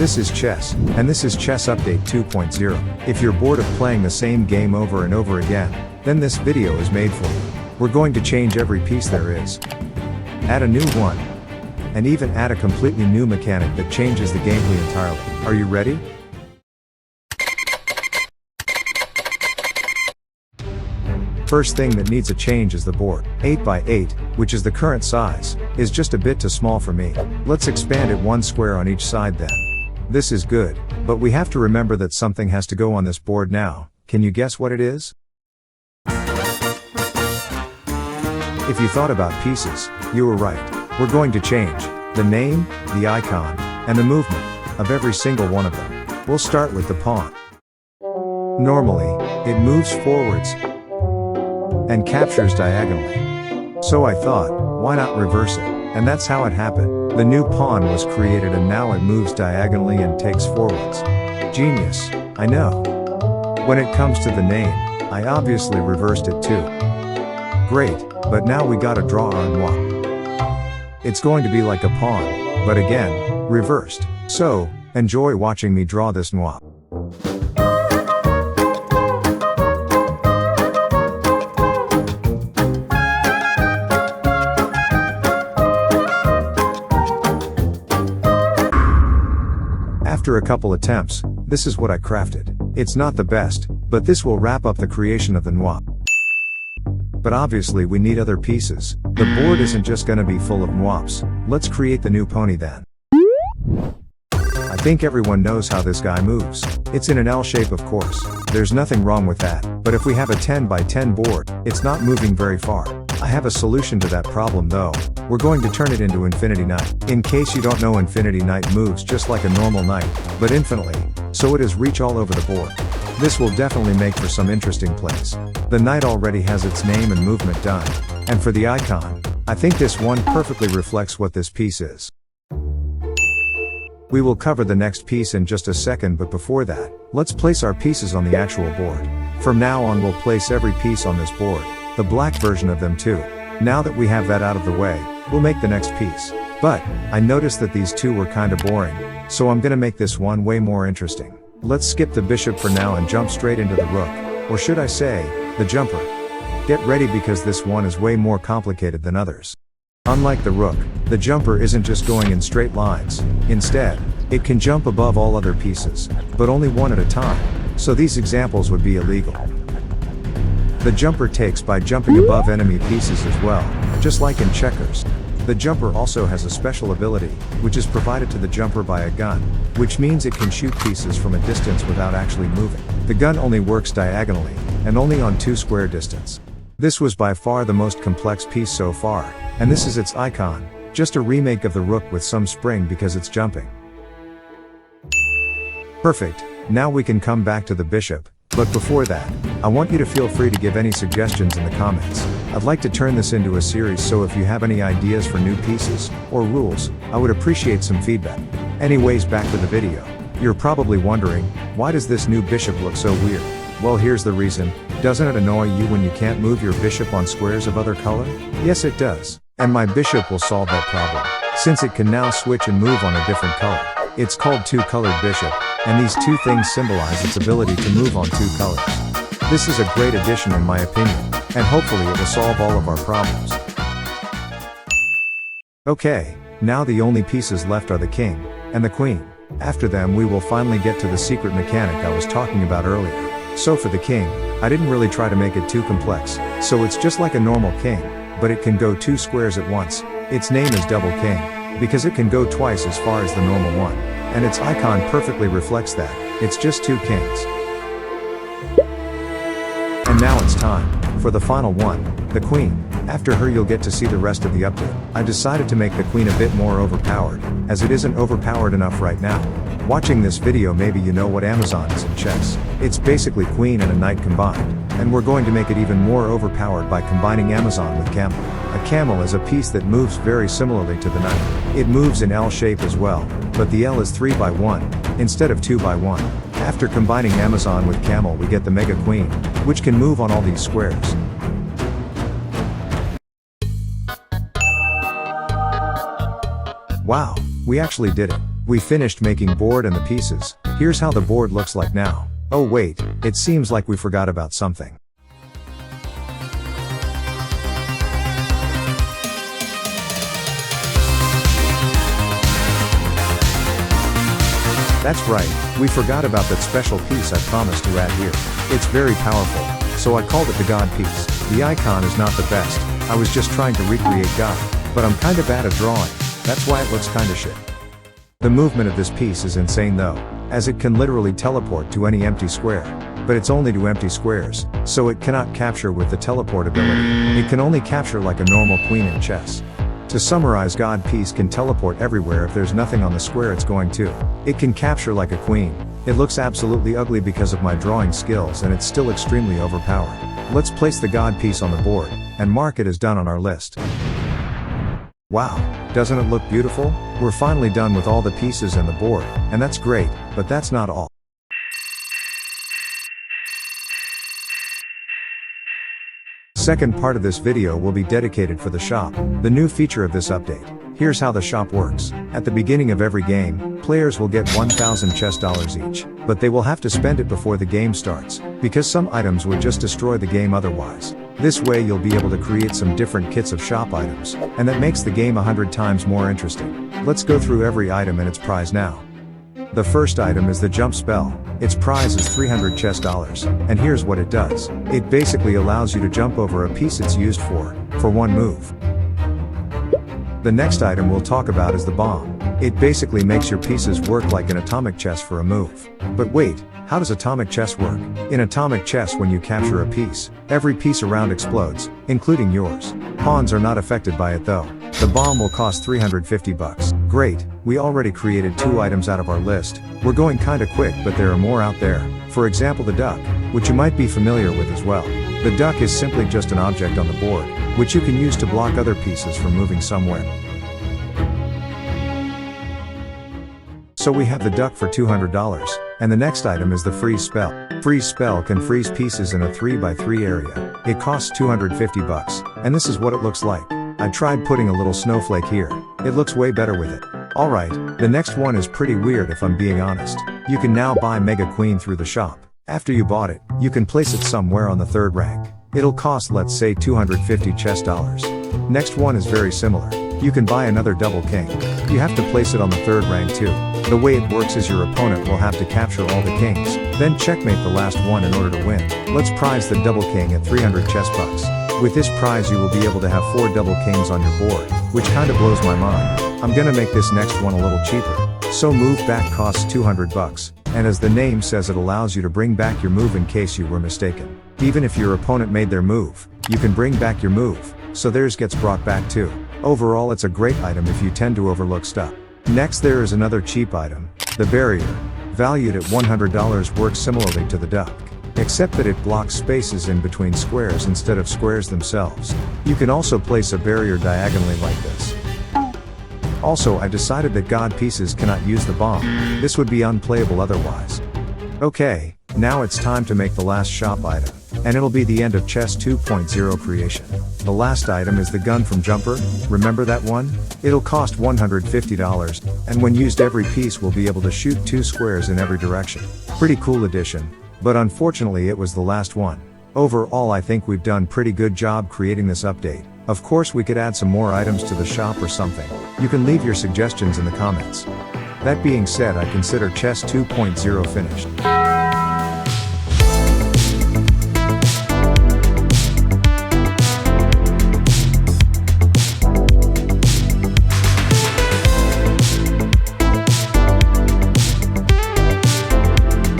This is chess, and this is Chess Update 2.0. If you're bored of playing the same game over and over again, then this video is made for you. We're going to change every piece there is. Add a new one. And even add a completely new mechanic that changes the gameplay entirely. Are you ready? First thing that needs a change is the board. 8x8, which is the current size, is just a bit too small for me. Let's expand it one square on each side then. This is good, but we have to remember that something has to go on this board now. Can you guess what it is? If you thought about pieces, you were right. We're going to change the name, the icon, and the movement of every single one of them. We'll start with the pawn. Normally, it moves forwards and captures diagonally. So I thought, why not reverse it? And that's how it happened. The new pawn was created and now it moves diagonally and takes forwards. Genius, I know. When it comes to the name, I obviously reversed it too. Great, but now we gotta draw our noir. It's going to be like a pawn, but again, reversed. So, enjoy watching me draw this noir. After a couple attempts, this is what I crafted. It's not the best, but this will wrap up the creation of the noir. But obviously we need other pieces. The board isn't just gonna be full of noirs. Let's create the new pony then. I think everyone knows how this guy moves. It's in an L shape, of course. There's nothing wrong with that. But if we have a 10x10 board, it's not moving very far. I have a solution to that problem though. We're going to turn it into Infinity Knight. In case you don't know, Infinity Knight moves just like a normal knight, but infinitely, so it has reach all over the board. This will definitely make for some interesting plays. The knight already has its name and movement done. And for the icon, I think this one perfectly reflects what this piece is. We will cover the next piece in just a second, but before that, let's place our pieces on the actual board. From now on we'll place every piece on this board, the black version of them too. Now that we have that out of the way, we'll make the next piece. But, I noticed that these two were kinda boring, so I'm gonna make this one way more interesting. Let's skip the bishop for now and jump straight into the rook, or should I say, the jumper. Get ready because this one is way more complicated than others. Unlike the rook, the jumper isn't just going in straight lines. Instead, it can jump above all other pieces, but only one at a time, so these examples would be illegal. The jumper takes by jumping above enemy pieces as well, just like in checkers. The jumper also has a special ability, which is provided to the jumper by a gun, which means it can shoot pieces from a distance without actually moving. The gun only works diagonally, and only on 2 square distance. This was by far the most complex piece so far, and this is its icon, just a remake of the rook with some spring because it's jumping. Perfect, now we can come back to the bishop, but before that, I want you to feel free to give any suggestions in the comments. I'd like to turn this into a series, so if you have any ideas for new pieces, or rules, I would appreciate some feedback. Anyways, back to the video. You're probably wondering, why does this new bishop look so weird? Well, here's the reason. Doesn't it annoy you when you can't move your bishop on squares of other color? Yes, it does. And my bishop will solve that problem, since it can now switch and move on a different color. It's called two-colored bishop, and these two things symbolize its ability to move on 2 colors. This is a great addition in my opinion, and hopefully it will solve all of our problems. Okay, now the only pieces left are the king and the queen. After them we will finally get to the secret mechanic I was talking about earlier. So for the king, I didn't really try to make it too complex, so it's just like a normal king, but it can go 2 squares at once. Its name is Double King, because it can go twice as far as the normal one, and its icon perfectly reflects that. It's just 2 kings. And now it's time for the final one, the queen. After her you'll get to see the rest of the update. I decided to make the queen a bit more overpowered, as it isn't overpowered enough right now. Watching this video, maybe you know what Amazon is in chess. It's basically queen and a knight combined, and we're going to make it even more overpowered by combining Amazon with camel. A camel is a piece that moves very similarly to the knight. It moves in L shape as well, but the L is 3x1, instead of 2x1. After combining Amazon with camel we get the Mega Queen, which can move on all these squares. Wow, we actually did it. We finished making board and the pieces. Here's how the board looks like now. Oh wait, it seems like we forgot about something. That's right, we forgot about that special piece I promised to add here. It's very powerful, so I called it the God piece. The icon is not the best, I was just trying to recreate God, but I'm kinda bad at drawing, that's why it looks kinda shit. The movement of this piece is insane though, as it can literally teleport to any empty square. But it's only to empty squares, so it cannot capture with the teleport ability. It can only capture like a normal queen in chess. To summarize, God piece can teleport everywhere if there's nothing on the square it's going to. It can capture like a queen. It looks absolutely ugly because of my drawing skills and it's still extremely overpowered. Let's place the God piece on the board, and mark it as done on our list. Wow, doesn't it look beautiful? We're finally done with all the pieces and the board, and that's great, but that's not all. Second part of this video will be dedicated for the shop, the new feature of this update. Here's how the shop works. At the beginning of every game, players will get 1,000 chess dollars each, but they will have to spend it before the game starts, because some items would just destroy the game otherwise. This way you'll be able to create some different kits of shop items, and that makes the game 100 times more interesting. Let's go through every item and its prize now. The first item is the jump spell. Its prize is 300 chess dollars, and here's what it does. It basically allows you to jump over a piece it's used for one move. The next item we'll talk about is the bomb. It basically makes your pieces work like an atomic chess for a move. But wait, how does atomic chess work? In atomic chess, when you capture a piece, every piece around explodes, including yours. Pawns are not affected by it though. The bomb will cost 350 bucks. Great, we already created 2 items out of our list. We're going kinda quick, but there are more out there. For example, the duck, which you might be familiar with as well. The duck is simply just an object on the board, which you can use to block other pieces from moving somewhere. So we have the duck for $200, and the next item is the freeze spell. Freeze spell can freeze pieces in a 3x3 area. It costs 250 bucks, and this is what it looks like. I tried putting a little snowflake here. It looks way better with it. Alright, the next one is pretty weird if I'm being honest. You can now buy Mega Queen through the shop. After you bought it, you can place it somewhere on the 3rd rank. It'll cost, let's say, 250 chess dollars. Next one is very similar. You can buy another double king. You have to place it on the 3rd rank too. The way it works is your opponent will have to capture all the kings, then checkmate the last one in order to win. Let's prize the double king at 300 chess bucks. With this prize you will be able to have 4 double kings on your board, which kinda blows my mind. I'm gonna make this next one a little cheaper. So move back costs 200 bucks, and as the name says, it allows you to bring back your move in case you were mistaken. Even if your opponent made their move, you can bring back your move, so theirs gets brought back too. Overall, it's a great item if you tend to overlook stuff. Next, there is another cheap item, the barrier. Valued at $100, works similarly to the duck, except that it blocks spaces in between squares instead of squares themselves. You can also place a barrier diagonally like this. Also, I decided that God pieces cannot use the bomb. This would be unplayable otherwise. Okay, now it's time to make the last shop item, and it'll be the end of Chess 2.0 creation. The last item is the gun from Jumper. Remember that one? It'll cost $150, and when used, every piece will be able to shoot 2 squares in every direction. Pretty cool addition, but unfortunately it was the last one. Overall, I think we've done pretty good job creating this update. Of course, we could add some more items to the shop or something. You can leave your suggestions in the comments. That being said, I consider Chess 2.0 finished.